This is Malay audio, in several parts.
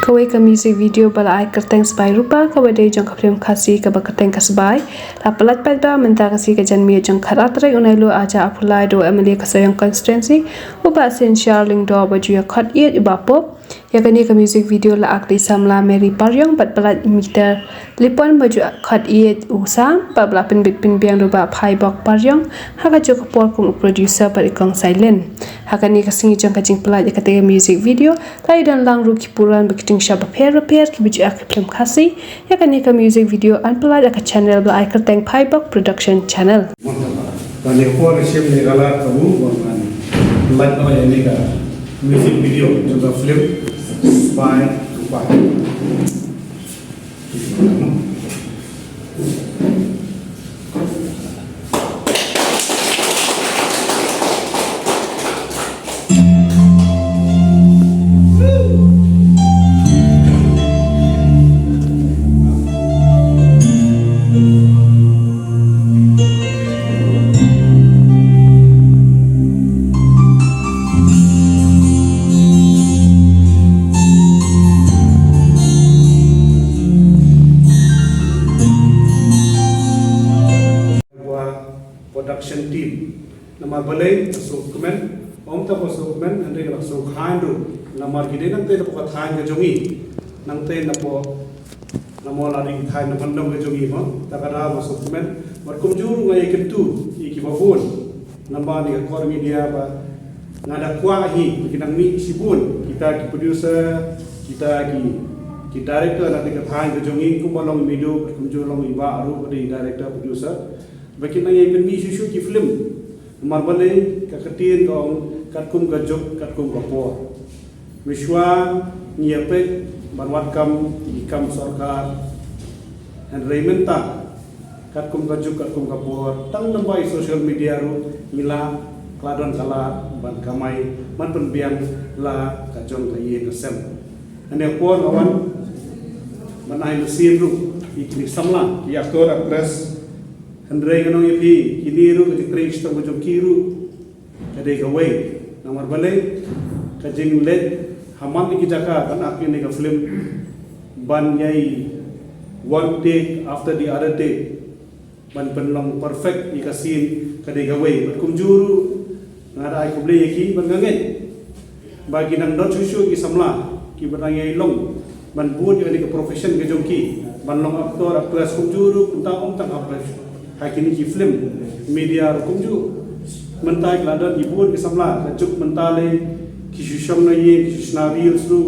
Kawai ka music video bala ai kerteng sebai rupa kawai day jong kaprim khasi ka kerteng ka sebai la pelat pada menta kasi ka janmi jong kharatrai unai lu aja apulai do emily ka sayang constituency uba sen sharling do baju ya khat yet uba pop ya kani ka music video la akli samla mary paryong bat pelat meter lipon baju khat yet usam pa bla pin bit pin biang do ba phai bok paryong haka jok por kum producer par ikong silent hakani ka singi jong ka jing pelat ya ka music video lai dan lang ru kipuran bekiting shaba repair ki biju ak film khasi ya kani ka music video unplugged ak channel bla ai kerteng phai bok production channel Bani ko receive ni gala kamu bangan light no ini ka music video juga film by production team nama balai masuk komen om ta masuk komen ande masuk handu nama gide nang te po thain ga jongi nang te na po namo lari thain na pandam ga jongi mo takara masuk komen mar kumjur ngai kentu iki babun nama ni kor media ba ngada kwa hi kinang mi sibun kita ki producer kita ki director na te thain ga jongi kumalong video kumjur long iba aru di director producer bagi nang yang mi susu ki film marbale ka katin kong katkum gajuk katkum kapor mishwa nyepe banwat kam ikam sarkar and raymenta katkum gajuk katkum kapor tang nambai social media ru mila kladon kala ban kamai man penbiang la kajong kaye kasem ane por awan manai mesin ru ikni samla ki aktor actress Andrei kanong yapi kiniru kajing train stang kajong kiru kadai kawai namar balai kajing led haman iki jaka kan akhir ni ka film ban yai one take after the other take ban penlong perfect ika scene kadai kawai bat kumjuru ngada ai kuble yaki ban ngangen bagi nang dot susu ki samla ki banai long ban buat ni ka profession kajong ki ban long aktor aktris kumjuru unta tang apa hakini ki film media kumju mentai ladan ibun ke samla kacuk mentale ki shusham na ye ki shna reels ru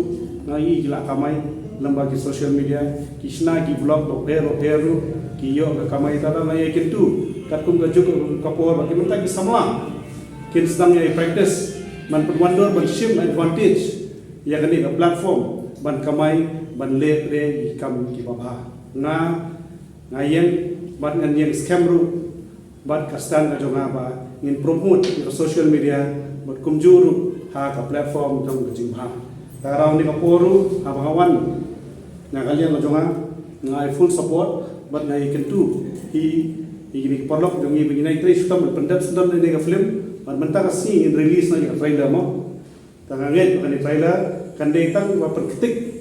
na yi la kamai lamba ki social media ki shna ki vlog do pero ki yo ka kamai tada na ye kintu katkum kacuk kapor bagi mentai ki samla kin sedang ye practice man wonder ban shim advantage ya kani ka platform ban kamai ban le re kam ki baba na ngayen bat ngan yang scam ru bat kastan ka jonga ba ngin promote ke social media bat kumjuru ha ka platform jong jing ha tarau ni ka poru ha bagawan na kalian ka jonga ngai full support bat nai kentu hi ni perlok jongi begini tri sutam pendap sutam ni ka film bat menta ka si release na ka trailer mo tanganget ka ni trailer kan dei tang ba perketik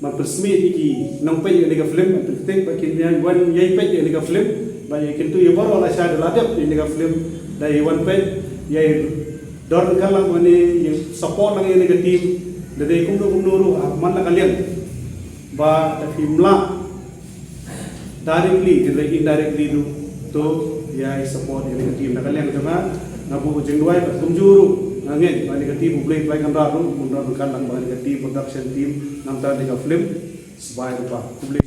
mempersmi iki nang pe ni ka film penting bagi yang wan yai pe ni ka film bagi kentu ye bor wala sha ladap ni ka film dai wan pe yai dor kala mani yang support lang ni ka team dai kumnuru man na kalian ba filmla directly dai indirectly do to yai support ni ka team na kalian jama nabu jengwai kumjuru ngangen bani ka team play kamera ru mundar kan lang bani ka team production team namta ni ka film sebai rupa publik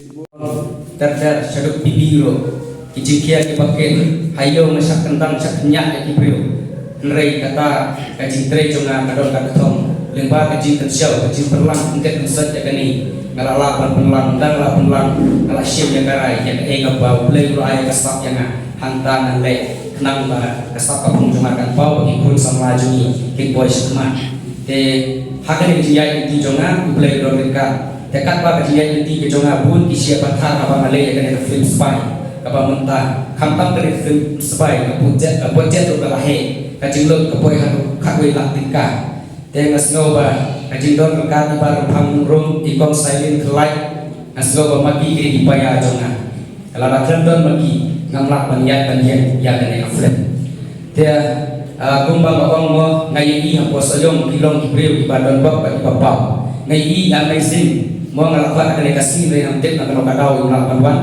terdar saduk bibiro kijikia ki pakai hayo masak kentang sak nyak ki brio nrei kata kaji tre jonga kadon kadong lemba kaji kensiau kaji perlang engket kenset ya kani ngala lapan penlang dan la penlang ngala siap yang garai yang ega bau play lu ay kasap yang hantan le kenang ba kasap pung jumakan bau ki kun sama lajuni king boy semua te hakan ki ya di jonga play do mereka tekat ba kajian inti ke jonga bun ki siapa thar apa ngale ya kani film spy apa mentah kampang kani film spy budget tu kala he kajing lo ke boy hanu khakwe la tingka Tengas ngoba kajindon berkat ibar pangrum ikon silent kelai asgoba maki kiri dipaya jonga kalau rakendon maki ngamlak maniat panjang ya kene aflet dia kumbang bawang mo ngai i hampo soyong kilong kibreu ibadon bab bagi papau ngai i amazing mo ngalakwan kene kasih re namtek na kalau kadau ngalakwan wan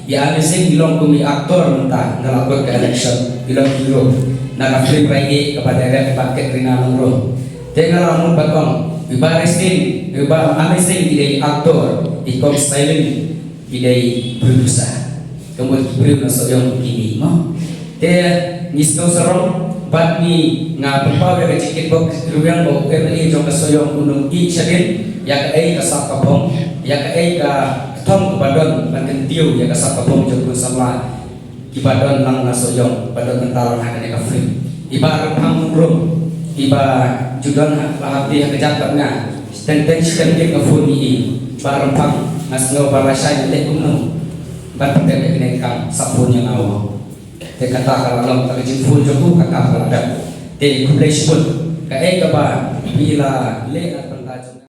ya amazing kilong kumi aktor mentah ngalakwan ke election kilong hero na film rai kepada rep paket rina nongro tengah lamun bakong ibaristin iba amazing idei aktor ikon silent idei producer kemudian kibreu na soyong kini mo te nisno sarong bat ni nga pagpaw ya cikit bok ruyang bok emeli jong kasoyong gunung i chadin ya ka ai ka sak kapong ya ka ai ka thom badon pantentiu ya ka sak kapong jong samla ibadon nang nasoyong badon tentara na ka free iba pang rum iba judon lahati ka jatna tenteng sikit ka phone i barang pang nasno barasay te gunung bat pete ne kam sapun yang awo te kata kalau tak jemput jemput kata kalau ada te kublai sebut kae ka ba bila le